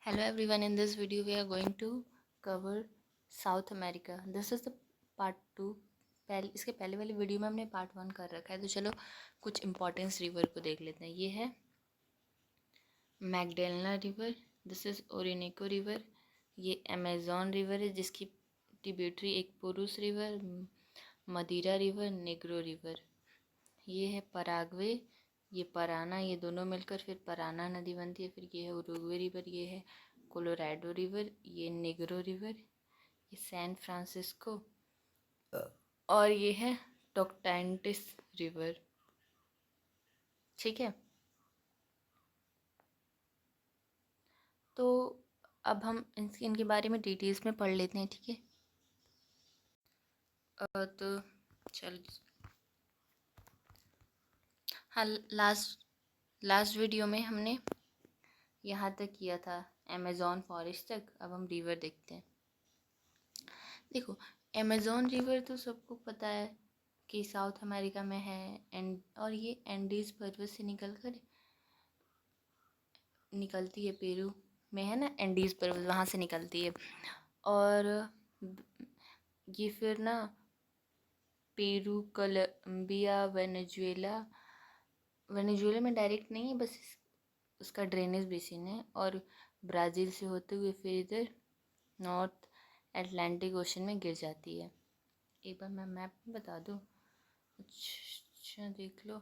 Hello everyone, in this video we are going to cover South America. This is the part 2. इसके पहले वाली video में हमने part 1 कर रखा है, तो चलो कुछ इम्पोर्टेंस रिवर को देख लेते हैं। ये है मैगडेलना रिवर, दिस इज़ ओरिनिको रिवर, ये अमेज़न रिवर है जिसकी ट्रिब्यूटरी एक पुरुष रिवर, मदीरा रिवर, नेग्रो रिवर। ये है पराग्वे, ये पराना, ये दोनों मिलकर फिर पराना नदी बनती है। फिर ये है उरुग्वे रिवर, ये है कोलोराडो रिवर, ये नेग्रो रिवर, ये सैन फ्रांसिस्को, और ये है टोक्टांटिस रिवर। ठीक है, तो अब हम इनके बारे में डिटेल्स में पढ़ लेते हैं। ठीक है, तो चल हाँ, लास्ट वीडियो में हमने यहाँ तक किया था, अमेज़न फॉरेस्ट तक। अब हम रिवर देखते हैं। देखो, अमेज़न रिवर तो सबको पता है कि साउथ अमेरिका में है, और ये एंडीज़ पर्वत से निकलती है। पेरू में है ना एंडीज़ पर्वत, वहाँ से निकलती है। और ये फिर ना पेरू, कोलंबिया, वेनेजुएला में डायरेक्ट नहीं है, बस उसका ड्रेनेज बेसिन है। और ब्राज़ील से होते हुए फिर इधर नॉर्थ अटलांटिक ओशन में गिर जाती है। एक बार मैं मैप में बता दूँ। अच्छा देख लो,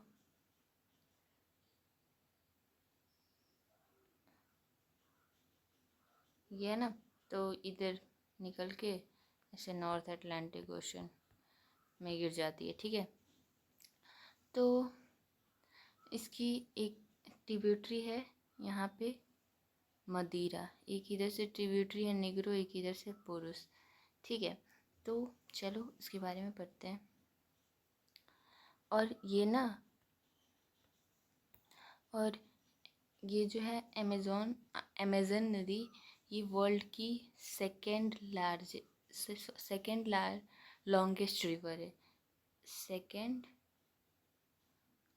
ये है ना, तो इधर निकल के ऐसे नॉर्थ अटलांटिक ओशन में गिर जाती है। ठीक है, तो इसकी एक ट्रिब्यूटरी है यहाँ पे मदीरा, एक इधर से ट्रिब्यूटरी है नेग्रो, एक इधर से पुरुष। ठीक है, तो चलो इसके बारे में पढ़ते हैं। और ये जो है अमेज़न नदी, ये वर्ल्ड की सेकेंड लॉन्गेस्ट रिवर है। सेकेंड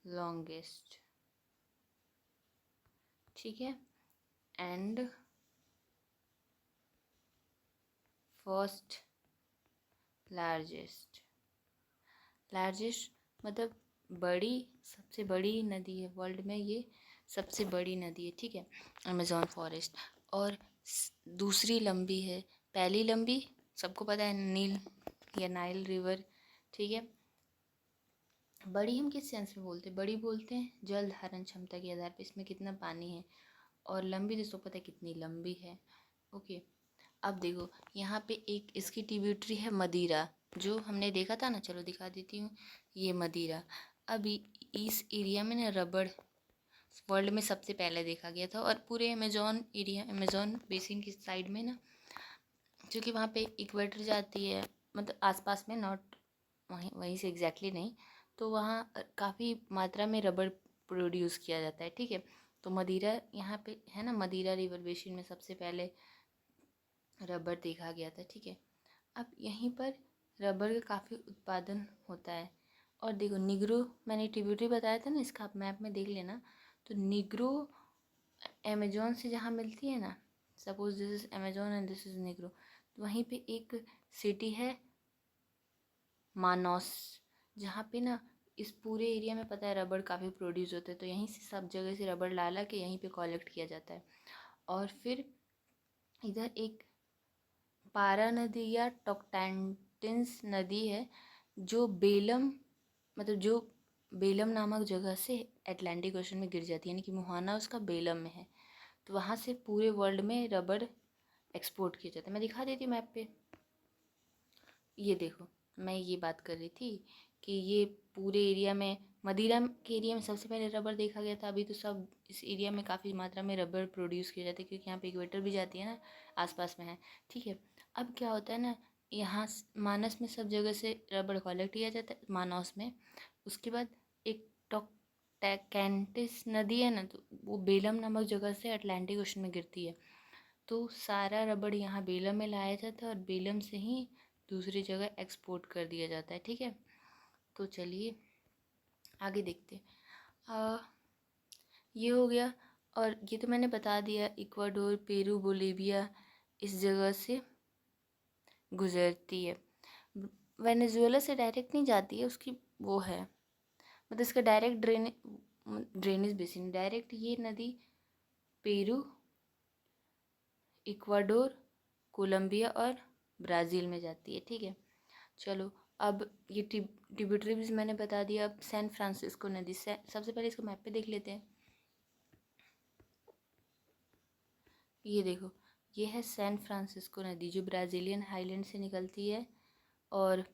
लॉन्गेस्ट, ठीक है, एंड फर्स्ट लार्जेस्ट मतलब बड़ी, सबसे बड़ी नदी है वर्ल्ड में, ये सबसे बड़ी नदी है। ठीक है, अमेज़न फॉरेस्ट। और दूसरी लंबी है, पहली लंबी सबको पता है नील या नाइल रिवर। ठीक है, बड़ी हम किस सेंस में बोलते हैं? बड़ी बोलते हैं जल धारण क्षमता के आधार पर, इसमें कितना पानी है। और लंबी तो सबको पता है कितनी लंबी है। ओके, अब देखो यहाँ पे एक इसकी ट्रिब्यूटरी है मदीरा, जो हमने देखा था ना, चलो दिखा देती हूँ। ये मदीरा, अभी इस एरिया में ना रबड़ वर्ल्ड में सबसे पहले देखा गया था। और पूरे अमेज़न बेसिन की साइड में ना, क्योंकि वहाँ पे इक्वेटर जाती है, मतलब आसपास में, नॉट वहीं से एग्जैक्टली नहीं, तो वहाँ काफ़ी मात्रा में रबड़ प्रोड्यूस किया जाता है। ठीक है, तो मदीरा यहाँ पे है ना, मदीरा रिवर बेसिन में सबसे पहले रबड़ देखा गया था। ठीक है, अब यहीं पर रबड़ का काफ़ी उत्पादन होता है। और देखो निग्रो, मैंने ट्रिब्यूटरी बताया था ना, इसका आप मैप में देख लेना। तो निग्रो अमेज़न से जहाँ मिलती है ना, suppose this is Amazon and this is Negro, तो वहीं पे एक सिटी है मानोस, जहाँ पे ना इस पूरे एरिया में पता है रबड़ काफ़ी प्रोड्यूस होता है, तो यहीं से सब जगह से रबड़ ला के यहीं पे कलेक्ट किया जाता है। और फिर इधर एक पारा नदी या टोक्टांटिस नदी है, जो बेलम नामक जगह से अटलांटिक ओशन में गिर जाती है, यानी कि मुहाना उसका बेलम में है। तो वहाँ से पूरे वर्ल्ड में रबड़ एक्सपोर्ट किया जाता है। मैं दिखा देती हूँ मैप पे। ये देखो, मैं ये बात कर रही थी कि ये पूरे एरिया में, मदीरा के एरिया में सबसे पहले रबड़ देखा गया था। अभी तो सब इस एरिया में काफ़ी मात्रा में रबड़ प्रोड्यूस किया जाता है, क्योंकि यहाँ पे इक्वेटर भी जाती है ना, आसपास में है। ठीक है, अब क्या होता है ना, यहाँ मानस में सब जगह से रबड़ कलेक्ट किया जाता है, मानस में। उसके बाद एक टोक्टांटिस नदी है ना, तो वो बेलम नामक जगह से अटलांटिक ओशन में गिरती है। तो सारा रबड़ यहाँ बेलम में लाया जाता है और बेलम से ही दूसरी जगह एक्सपोर्ट कर दिया जाता है। ठीक है, तो चलिए आगे देखते हैं। ये हो गया। और ये तो मैंने बता दिया, इक्वाडोर, पेरू, बोलीविया इस जगह से गुजरती है। वेनेजुएला से डायरेक्ट नहीं जाती है, उसकी वो है, मतलब इसका डायरेक्ट ड्रेनेज बेसिन डायरेक्ट ये नदी पेरू, इक्वाडोर, कोलंबिया और ब्राज़ील में जाती है। ठीक है, चलो अब ये ट्रिब्यूटरीज मैंने बता दिया। अब सैन फ्रांसिस्को नदी, सबसे पहले इसको मैप पे देख लेते हैं। ये देखो, ये है सैन फ्रांसिस्को नदी जो ब्राज़ीलियन हाईलैंड से निकलती है और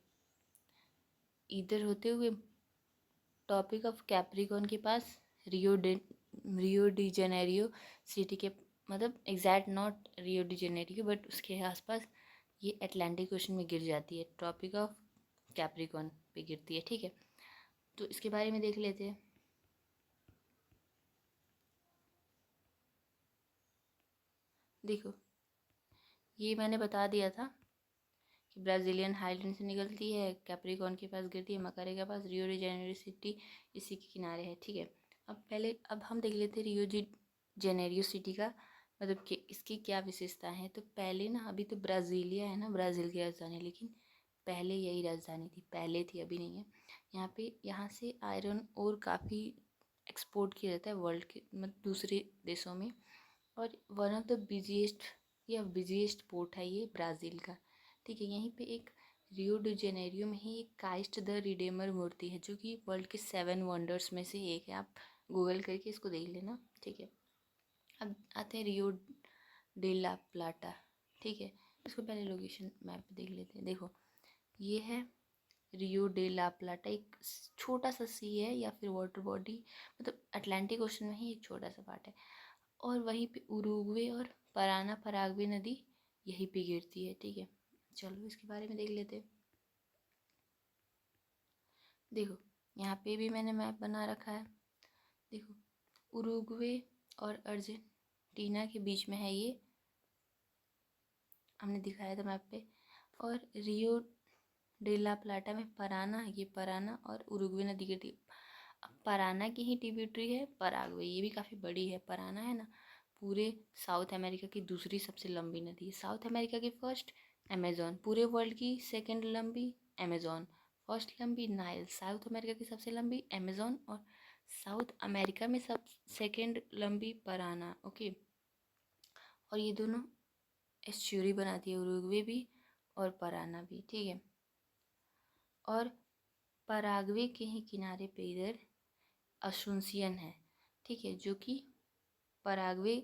इधर होते हुए टॉपिक ऑफ कैप्रिकॉन के पास रियो डी जेनेरियो सिटी के, मतलब exact not Rio de Janeiro but उसके आसपास ये अटलांटिक ओशन में गिर जाती है, ट्रॉपिक ऑफ कैप्रिकॉन पे गिरती है। ठीक है, तो इसके बारे में देख लेते हैं। देखो, ये मैंने बता दिया था कि ब्राज़ीलियन हाईलैंड से निकलती है, कैप्रिकॉन के पास गिरती है, मकारे के पास, रियो डी जेनेरियो सिटी इसी के किनारे है। ठीक है, अब हम देख लेते हैं रियो डी जेनेरियो सिटी का, मतलब कि इसकी क्या विशेषता है। तो पहले ना, अभी तो ब्राज़ीलिया है ना ब्राज़ील की राजधानी, लेकिन पहले यही राजधानी थी, पहले थी अभी नहीं है। यहाँ से आयरन और काफ़ी एक्सपोर्ट किया जाता है वर्ल्ड के, मतलब दूसरे देशों में, और one of the busiest port है ये ब्राज़ील का। ठीक है, यहीं पे एक रियो डी जेनेरियो में ही एक काइस्ट द रिडेमर मूर्ति है जो कि वर्ल्ड के 7 वंडर्स में से एक है। आप गूगल करके इसको देख लेना। ठीक है, अब आते हैं रियो डे ला प्लाटा। ठीक है, इसको पहले लोकेशन मैप पे देख लेते हैं। देखो, ये है रियो डे ला प्लाटा, एक छोटा सा सी है या फिर वाटर बॉडी, मतलब अटलांटिक ओशन में ही एक छोटा सा पार्ट है, और वहीं पे उरुग्वे और पराग्वे नदी यहीं पे गिरती है। ठीक है, चलो इसके बारे में देख लेते हैं। देखो, यहाँ पे भी मैंने मैप बना रखा है। देखो, उरुग्वे और अर्जेंटीना के बीच में है ये, हमने दिखाया था मैप पे। और रियो डे ला प्लाटा में पराना और उरुग्वे नदी के पराना की ही ट्रिब्यूटरी है पराग्वे, ये भी काफ़ी बड़ी है। पराना है ना, पूरे साउथ अमेरिका की दूसरी सबसे लंबी नदी है। साउथ अमेरिका की फर्स्ट अमेज़ॉन, पूरे वर्ल्ड की सेकंड लंबी अमेज़ॉन, फर्स्ट लंबी नाइल। साउथ अमेरिका की सबसे लंबी अमेज़ॉन और साउथ अमेरिका में सब सेकंड लंबी पराना। ओके, और ये दोनों एस्चुरी बनाती है, उरुग्वे भी और पराना भी। ठीक है, और पराग्वे के ही किनारे पे इधर असुंसियन है। ठीक है, जो कि पराग्वे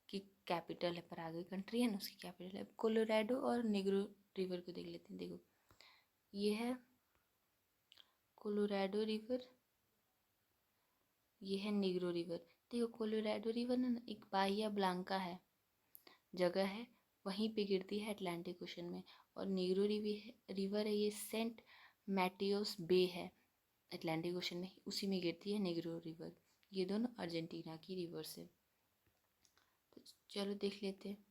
की कैपिटल है, पराग्वे कंट्री है ना उसकी कैपिटल है। कोलोराडो और निग्रो रिवर को देख लेते हैं। देखो, ये है कोलोराडो रिवर, ये है निग्रो रिवर। देखो, कोलोराडो रिवर ना एक बाहिया ब्लांका है, जगह है, वहीं पे गिरती है अटलांटिक ओशन में। और निग्रो रिवर है ये सेंट मैटियोस बे है अटलांटिक ओशन में, उसी में गिरती है निग्रो रिवर। ये दोनों अर्जेंटीना की रिवर्स है। तो चलो देख लेते हैं।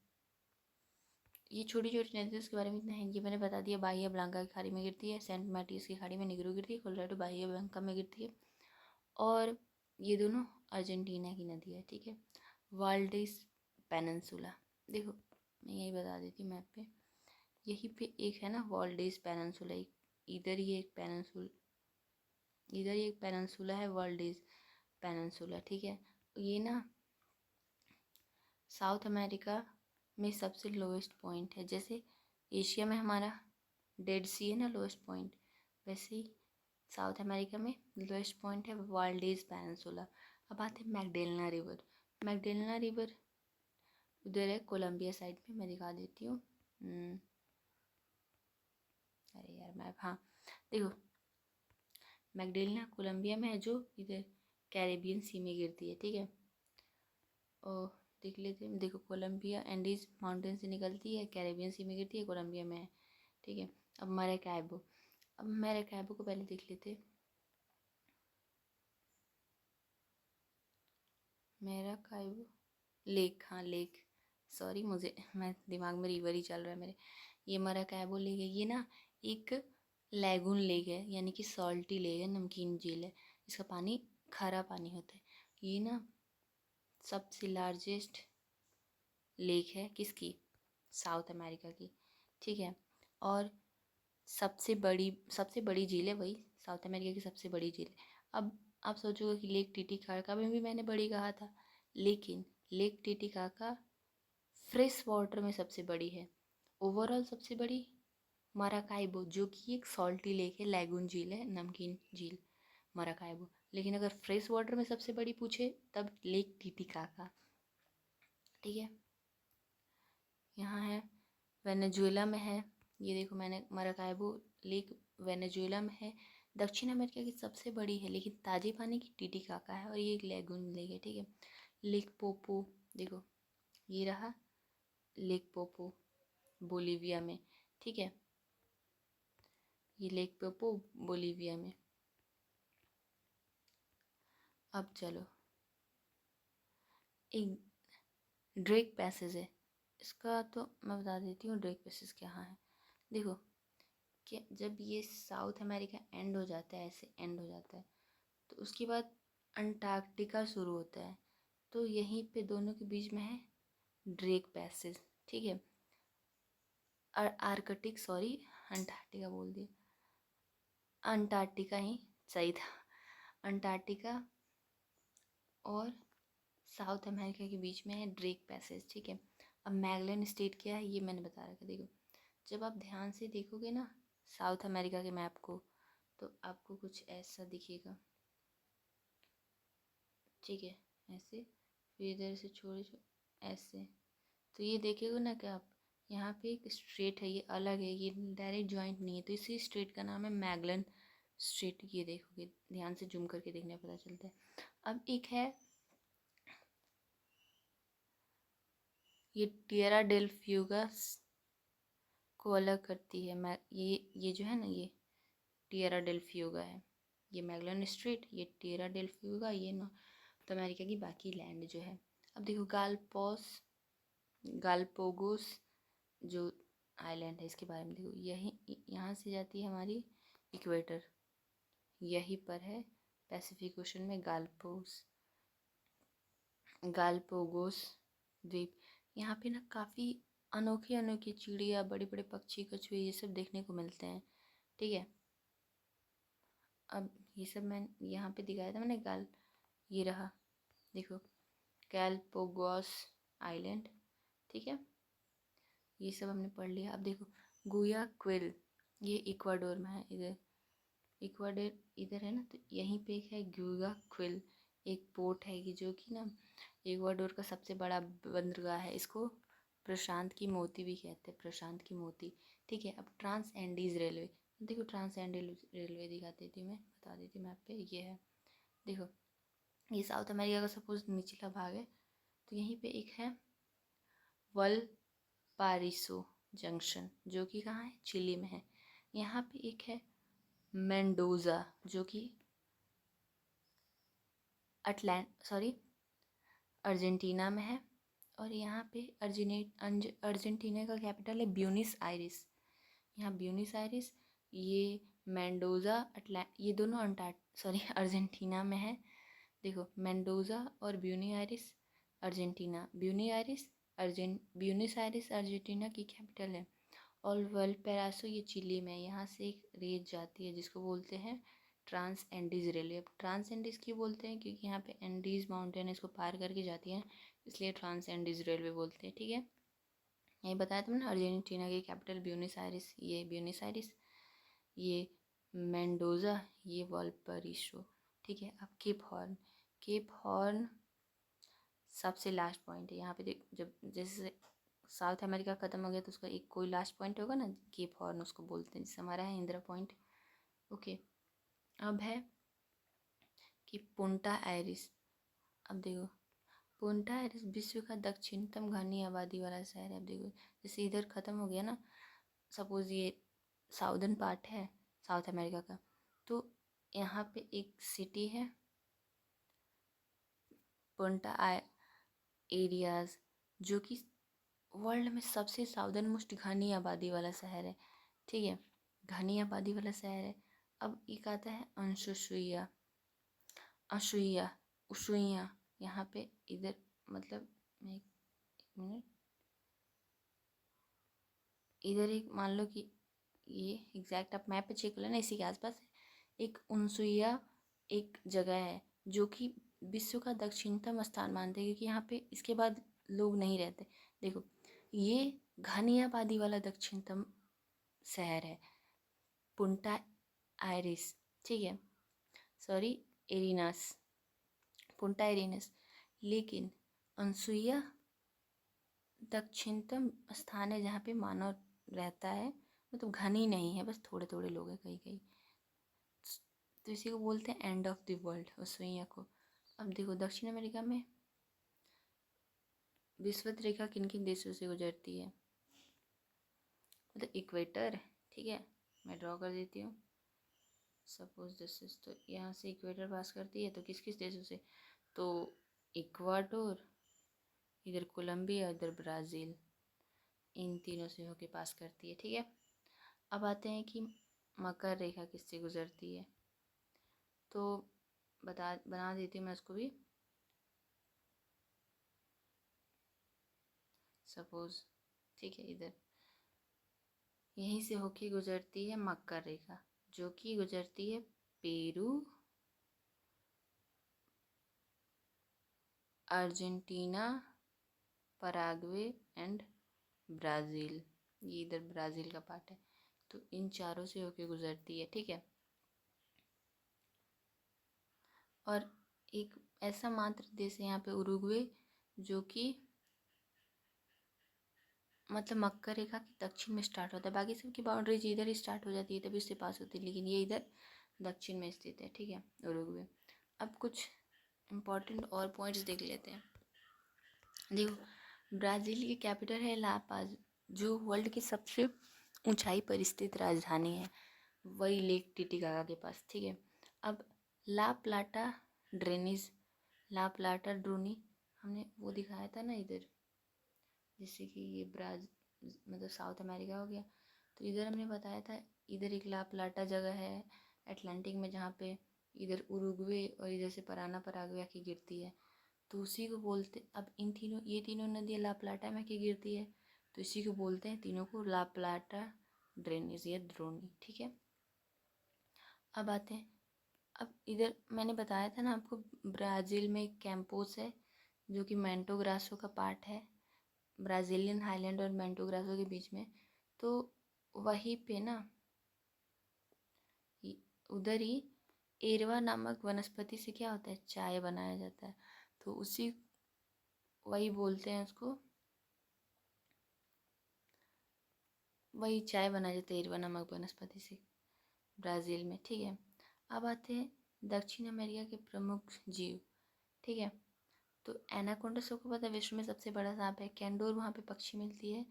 ये छोटी छोटी नदियों के बारे में इतना है, ये मैंने बता दिया। बाहिया ब्लांका की खाड़ी में गिरती है, सेंट मैटियस की खाड़ी में निग्रो गिरती है, कोलोराडो बाहिया ब्लांका में गिरती है, और ये दोनों अर्जेंटीना की नदी है। ठीक है, वाल्डेस पेनिनसुला, देखो मैं यही बता देती हूँ मैप पे, यहीं पे एक है ना वाल्डेस पेनिनसुला, इधर ही एक पेनिनसुला है, वाल्डेस पेनिनसुला। ठीक है, ये ना साउथ अमेरिका में सबसे लोएस्ट पॉइंट है। जैसे एशिया में हमारा डेड सी है ना लोएस्ट पॉइंट, वैसे ही साउथ अमेरिका में लोएस्ट पॉइंट है वाल्डेस पेनिनसुला। अब आते हैं मैगडेलना रिवर। मैगडेलना रिवर उधर है कोलंबिया साइड में, मैं दिखा देती हूँ। अरे यार मैप, हाँ देखो, मैगडेलना कोलंबिया में है, जो इधर कैरेबियन सी में गिरती है। ठीक है, और देख लेते हैं। देखो, कोलंबिया एंडीज माउंटेन से निकलती है, कैरेबियन सी में गिरती है, कोलंबिया में है। ठीक है, अब मैराकैबो को पहले देख लेते हैं। मैराकैबो लेक, हाँ लेक, सॉरी मुझे, मैं दिमाग में रिवर ही चल रहा है मेरे। ये मैराकैबो लेक है, ये ना एक लैगून लेक है, यानी कि सॉल्टी लेक है, नमकीन झील है, इसका पानी खारा पानी होता है। ये ना सबसे लार्जेस्ट लेक है किसकी? साउथ अमेरिका की, ठीक है। और सबसे बड़ी झील है वही साउथ अमेरिका की सबसे बड़ी झील। अब आप सोचोगे कि लेक टिटिकाका में भी मैंने बड़ी कहा था, लेकिन लेक टिटिकाका फ्रेश वाटर में सबसे बड़ी है। ओवरऑल सबसे बड़ी माराकाइबो, जो कि एक सॉल्टी लेक है, लैगून झील है, नमकीन झील माराकाइबो। लेकिन अगर फ्रेश वाटर में सबसे बड़ी पूछे तब लेक टिटिकाका, ठीक है। यहाँ है, वेनेजुएला में है, ये देखो मैंने माराकाइबो लेक वेनेजुएला में है। दक्षिण अमेरिका की सबसे बड़ी है लेकिन ताजे पानी की टिटिकाका है, और ये एक लैगून लेक है, ठीक है। लेक पोपो, देखो ये रहा लेक पोपो बोलीविया में, ठीक है। ये लेक पोपो बोलीविया में। अब चलो, एक ड्रेक पैसेज है, इसका तो मैं बता देती हूँ ड्रेक पैसेज क्या है। देखो कि जब ये साउथ अमेरिका एंड हो जाता है, ऐसे एंड हो जाता है, तो उसके बाद अंटार्कटिका शुरू होता है, तो यहीं पे दोनों के बीच में है ड्रेक पैसेज, ठीक है। आर्कटिक, सॉरी अंटार्कटिका बोल दिया, अंटार्कटिका ही सही था। अंटार्कटिका और साउथ अमेरिका के बीच में है ड्रेक पैसेज, ठीक है। अब मैगलन स्टेट क्या है ये मैंने बता रखा। देखो जब आप ध्यान से देखोगे ना साउथ अमेरिका के मैप को, तो आपको कुछ ऐसा दिखेगा, ठीक है। ऐसे फिर इधर से छोड़े ऐसे, तो ये देखेगा ना कि आप यहाँ पे एक स्ट्रेट है, ये अलग है, ये डायरेक्ट जॉइंट नहीं है, तो इसी स्ट्रेट का नाम है मैगलन स्ट्रेट। ये देखोगे ध्यान से जूम करके देखने पता चलता है। अब एक है ये टिएरा डेल फ्यूगा को अलग करती है। मैं ये जो है ना, ये टिएरा डेल फ्यूगा है, ये मैगलन स्ट्रेट, ये टिएरा डेल फ्यूगा, ये नॉर्थ अमेरिका की बाकी लैंड जो है। अब देखो गालपोगोस जो आइलैंड है इसके बारे में देखो, यही यहाँ से जाती है हमारी इक्वेटर, यहीं पर है पैसिफिक ओशन में गालपोगोस द्वीप। यहाँ पे ना काफ़ी अनोखी अनोखी चिड़िया, बड़े बड़े पक्षी, कछुए, ये सब देखने को मिलते हैं, ठीक है। अब ये सब मैं यहाँ पे दिखाया था मैंने, ये रहा देखो गैलपोगोस आइलैंड, ठीक है। ये सब हमने पढ़ लिया। अब देखो गुयाक्विल, ये इक्वाडोर में है, इक्वाडोर इधर है ना, तो यहीं पे एक है गुयाक्विल, एक पोर्ट है कि जो कि ना इक्वाडोर का सबसे बड़ा बंदरगाह है। इसको प्रशांत की मोती भी कहते हैं, प्रशांत की मोती, ठीक है। अब ट्रांस एंडीज रेलवे, देखो ट्रांस एंडीज रेलवे दिखा देती हूँ मैं, बता देती हूँ मैप पे, ये है देखो, ये साउथ अमेरिका का सपोज निचला भाग है, तो यहीं पे एक है वल पारिसो जंक्शन, जो कि कहाँ है, चिली में है। यहाँ पे एक है मेंडोजा, जो कि अर्जेंटीना में है। और यहाँ पे अर्जेंटीना का कैपिटल है ब्यूनिस आयरिस, यहाँ ब्यूनिस आयरिस, ये मेंडोजा ये दोनों अर्जेंटीना में है। देखो मेंडोजा और ब्यूनिस आयरिस अर्जेंटीना की कैपिटल है। और वलपैरासो ये चिली में है। यहाँ से एक रेल जाती है जिसको बोलते हैं ट्रांस एंडीज रेलवे। अब ट्रांस एंडीज क्यों बोलते हैं, क्योंकि यहाँ पे एंडीज माउंटेन इसको पार करके जाती है, इसलिए ट्रांस एंडीज रेलवे बोलते हैं, ठीक है। यही बताया तुमने, अर्जेंटीना की कैपिटल ब्यूनिस आयरिस, ये ब्यूनिस आयरिस, ये मेंडोजा, ये वलपैरासो, ठीक है। अब केप हॉर्न सबसे लास्ट पॉइंट है। यहाँ पे देख, जब जैसे साउथ अमेरिका ख़त्म हो गया तो उसका एक कोई लास्ट पॉइंट होगा ना, केप हॉर्न उसको बोलते हैं, जैसे हमारा है इंदिरा पॉइंट, ओके। अब है कि पुंटा आयरिस। अब देखो पुंटा आयरिस विश्व का दक्षिणतम घनी आबादी वाला शहर है। अब देखो जैसे इधर ख़त्म हो गया ना, सपोज़ ये साउदर्न पार्ट है साउथ अमेरिका का, तो यहाँ पे एक सिटी है पुंटा एरियाज, जो कि वर्ल्ड में सबसे साउदर्न मोस्ट घनी आबादी वाला शहर है, ठीक है, घनी आबादी वाला शहर है। अब एक आता है अशुइया, यहाँ पे इधर मतलब मैं एक मिनट, इधर एक मान लो कि ये एग्जैक्ट आप मैप पे चेक कर लेना, इसी के आसपास है एक उनसुइया एक जगह है जो कि विश्व का दक्षिणतम स्थान मानते हैं, क्योंकि यहाँ पे इसके बाद लोग नहीं रहते। देखो ये घनी आबादी वाला दक्षिणतम शहर है पुंटा आयरिस, ठीक है, सॉरी एरिनास, पुंटा एरिनस। लेकिन अनसुइया दक्षिणतम स्थान है जहाँ पे मानव रहता है, मतलब घनी नहीं है, बस थोड़े थोड़े लोग हैं कहीं कहीं। तो इसी को बोलते हैं end of the world, Anasuya को। अब देखो दक्षिण अमेरिका में विषुवत रेखा किन किन देशों से गुजरती है, मतलब इक्वेटर, ठीक है, मैं ड्रॉ कर देती हूँ। सपोज दिस इज, तो यहाँ से इक्वेटर पास करती है, तो किस किस देशों से, तो इक्वाडोर, इधर कोलंबिया, इधर ब्राज़ील, इन तीनों से होके पास करती है, ठीक है। अब आते हैं कि मकर रेखा किससे गुजरती है, तो बना देती हूँ मैं उसको भी। सपोज, ठीक है, इधर यहीं से होके गुजरती है मकर रेखा, जो कि गुजरती है Peru, Argentina, Paraguay and Brazil. ये इधर ब्राज़ील का पार्ट है, तो इन चारों से होके गुजरती है, ठीक है। और एक ऐसा मात्र देश है यहाँ पे उरुग्वे, जो कि मतलब मकर रेखा के दक्षिण में स्टार्ट होता है, बाकी सबकी बाउंड्रीज इधर ही स्टार्ट हो जाती है तभी उससे पास होती है, लेकिन ये इधर दक्षिण में स्थित है, ठीक है, उरुग्वे। अब कुछ इम्पोर्टेंट और पॉइंट्स देख लेते हैं। देखो ब्राज़ील की कैपिटल है ला पाज, जो वर्ल्ड की सबसे ऊंचाई पर स्थित राजधानी है, वही लेक टिटिकाका के पास, ठीक है। अब ला प्लाटा ड्रेनिज, ला प्लाटा ड्रोनी हमने वो दिखाया था ना इधर, जैसे कि ये मतलब साउथ अमेरिका हो गया, तो इधर हमने बताया था इधर एक ला प्लाटा जगह है अटलांटिक में, जहाँ पे इधर उरुग्वे और इधर से पराना पराग्वे आके गिरती है, तो उसी को बोलते, अब इन तीनों ये तीनों नदियाँ ला प्लाटा में आके गिरती है, तो इसी को बोलते हैं तीनों को ला प्लाटा ड्रेनेज या द्रोणी, ठीक है। अब आते हैं, अब इधर मैंने बताया था ना आपको ब्राज़ील में कैंपोस है जो कि मैंटो ग्रासो का पार्ट है, ब्राज़ीलियन हाईलैंड और मैंटो ग्रासो के बीच में, तो वहीं पे ना उधर ही एरवा नामक वनस्पति से क्या होता है, चाय बनाया जाता है, तो उसी वही बोलते हैं उसको, वही चाय बनाया जाता है एरवा नामक वनस्पति से ब्राज़ील में, ठीक है। अब आते हैं दक्षिण अमेरिका के प्रमुख जीव, ठीक है, तो एनाकोंडा सबको पता है विश्व में सबसे बड़ा सांप है, कैंडोर वहाँ पे पक्षी मिलती है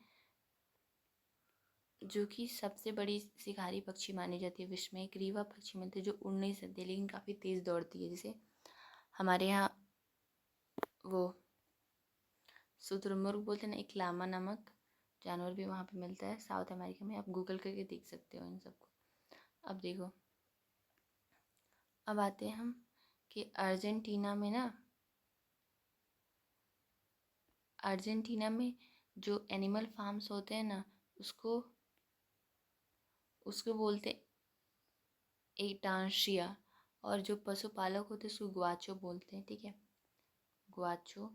जो कि सबसे बड़ी शिकारी पक्षी मानी जाती है विश्व में, एक रीवा पक्षी मिलती है जो उड़ नहीं सकती है लेकिन काफ़ी तेज़ दौड़ती है, जैसे हमारे यहाँ वो शुतुरमुर्ग बोलते हैं ना, एक लामा नामक जानवर भी वहाँ पे मिलता है साउथ अमेरिका में, आप गूगल करके देख सकते हो इन सबको। अब देखो, अब आते हैं हम कि अर्जेंटीना में जो एनिमल फार्म्स होते हैं ना, उसको उसको बोलते एटांशिया, और जो पशुपालक होते हैं उसको ग्वाचो बोलते हैं, ठीक है, ग्वाचो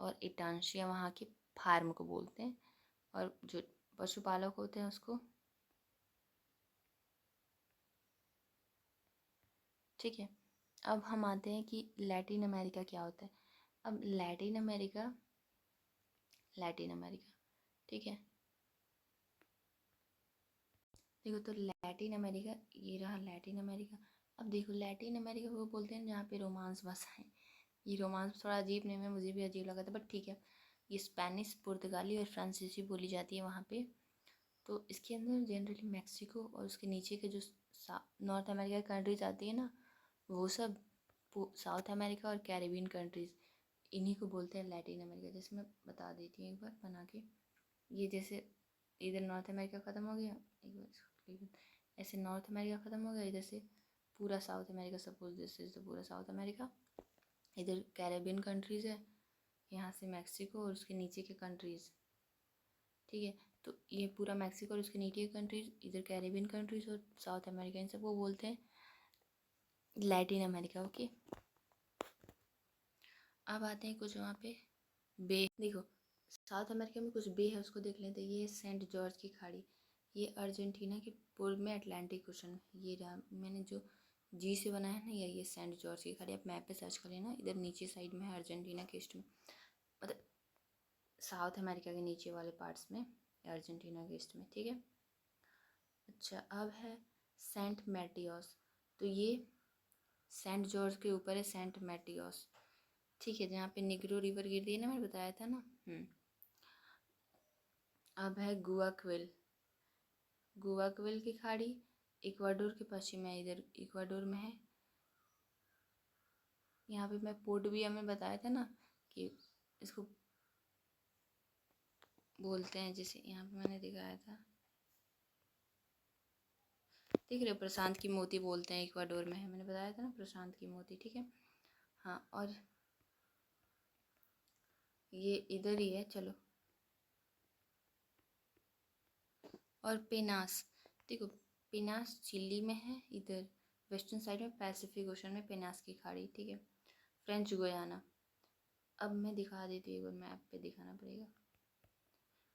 और एटांशिया वहाँ के फार्म को बोलते हैं, और जो पशुपालक होते हैं उसको, ठीक है। अब हम आते हैं कि लैटिन अमेरिका क्या होता है। अब लैटिन अमेरिका, ठीक है, देखो तो लैटिन अमेरिका, ये रहा लैटिन अमेरिका। अब देखो लैटिन अमेरिका वो बोलते हैं जहाँ पे रोमांस बसा है, ये रोमांस थोड़ा अजीब नेम है, मुझे भी अजीब लगा था बट ठीक है। ये स्पेनिश, पुर्तगाली और फ्रांसीसी बोली जाती है वहाँ पे, तो इसके अंदर जनरली मैक्सिको और उसके नीचे के जो नॉर्थ अमेरिका की कंट्रीज आती है ना, वो सब साउथ अमेरिका और कैरेबियन कंट्रीज़, इन्हीं को बोलते हैं लैटिन अमेरिका। जैसे मैं बता देती हूँ एक बार बना के, ये जैसे इधर नॉर्थ अमेरिका ख़त्म हो गया, एक बार इसको ऐसे नॉर्थ अमेरिका ख़त्म हो गया, इधर से पूरा south America, suppose this is the पूरा साउथ अमेरिका, इधर कैरेबियन कंट्रीज़ है, यहाँ से मैक्सिको और उसके नीचे के कंट्रीज़, ठीक है। तो ये पूरा मैक्सिको और उसके नीचे के कंट्रीज़, इधर कैरेबियन कंट्रीज़ और साउथ अमेरिका, इन सबको बोलते हैं लैटिन अमेरिका। ओके, अब आते हैं कुछ वहाँ पे बे। देखो साउथ अमेरिका में कुछ बे है, उसको देख लेते हैं। ये है सेंट जॉर्ज की खाड़ी, ये अर्जेंटीना के पूर्व में अटलांटिक ओशन। ये रहा, मैंने जो जी से बनाया है ना, ये सेंट जॉर्ज की खाड़ी। आप मैप पे सर्च कर लेना, इधर नीचे साइड में है अर्जेंटीना के ईस्ट में, मतलब साउथ अमेरिका के नीचे वाले पार्ट्स में, अर्जेंटीना के ईस्ट में, ठीक है। अच्छा, अब है सेंट मैटियोस। तो ये सेंट जॉर्ज के ऊपर है सेंट मैटियोस, ठीक है, जहाँ पे निग्रो रिवर गिरती है ना, मैंने बताया था ना। अब है गुआक्विल। गुआक्विल की खाड़ी इक्वाडोर के पश्चिम में, इधर इक्वाडोर में है। यहाँ पे मैं पोर्ट भी हमें बताया था ना कि इसको बोलते हैं, जैसे यहाँ पे मैंने दिखाया था, देख रहे हो, प्रशांत की मोती बोलते हैं, इक्वाडोर में है, मैंने बताया था ना प्रशांत की मोती, ठीक है। हाँ, और ये इधर ही है, चलो। और पेनास, देखो पेनास चिली में है, इधर वेस्टर्न साइड में पैसिफिक ओशन में पेनास की खाड़ी, ठीक है। फ्रेंच गुयाना, अब मैं दिखा देती हूँ, एक बार मैप पे दिखाना पड़ेगा।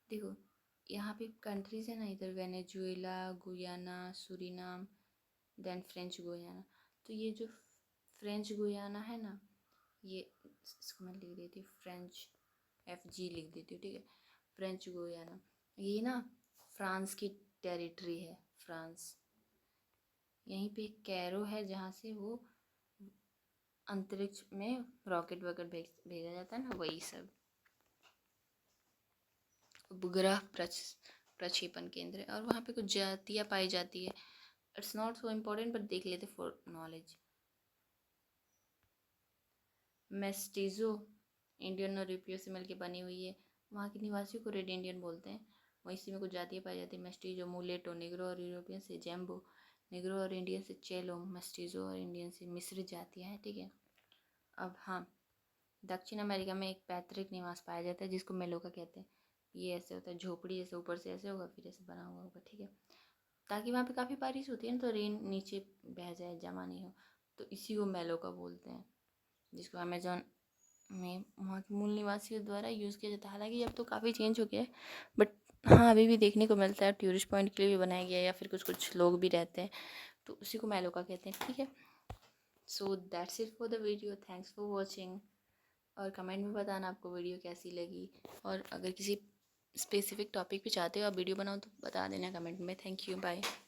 देखो यहाँ पे कंट्रीज है ना, इधर Venezuela, Guyana, Suriname, then French Guiana. तो ये जो फ्रेंच गुयाना है ना, ये इसको मैं लिख देती हूँ फ्रेंच, FG लिख देती हूँ, ठीक है। फ्रेंच गुयाना ये ना फ्रांस की टेरिटरी है, फ्रांस। यहीं पे कैरो है जहाँ से वो अंतरिक्ष में रॉकेट वॉकेट भेजा जाता है ना, वही सब उपग्रह प्रक्षेपण केंद्र है। और वहाँ पे कुछ जातियाँ पाई जाती है, it's not so important but देख लेते फॉर नॉलेज। मेस्टिजो इंडियन और यूरोपियो से मिलकर बनी हुई है, वहाँ के निवासियों को रेड इंडियन बोलते हैं। वहीं इसी में कुछ जातियाँ पाई जाती है, मेस्टिजो, मुलेटो, निग्रो और यूरोपियन से जैम्बो, निग्रो और इंडियन से चेलो, मेस्टिजो और इंडियन से मिश्रित जातियाँ हैं, ठीक है। अब हाँ, दक्षिण अमेरिका में एक पैतृक निवास पाया जाता है जिसको मेलोका कहते हैं। ये ऐसे होता है, झोपड़ी जैसे, ऊपर से ऐसे होगा फिर ऐसे बना हुआ होगा, ठीक है, ताकि वहाँ पे काफ़ी बारिश होती है ना, तो रेन नीचे बह जाए, जमा नहीं हो, तो इसी को मेलोका बोलते हैं, जिसको अमेजोन में वहाँ के मूल निवासियों द्वारा यूज़ किया जाता है। हालांकि अब तो काफ़ी चेंज हो गया है, बट हाँ अभी भी देखने को मिलता है, टूरिस्ट पॉइंट के लिए भी बनाया गया है, या फिर कुछ कुछ लोग भी रहते हैं, तो उसी को मेलोका कहते हैं, ठीक है। So that's it for the video, thanks for watching. और कमेंट में बताना आपको वीडियो कैसी लगी, और अगर किसी स्पेसिफिक टॉपिक पे चाहते हो आप वीडियो बनाओ तो बता देना कमेंट में। Thank you, bye.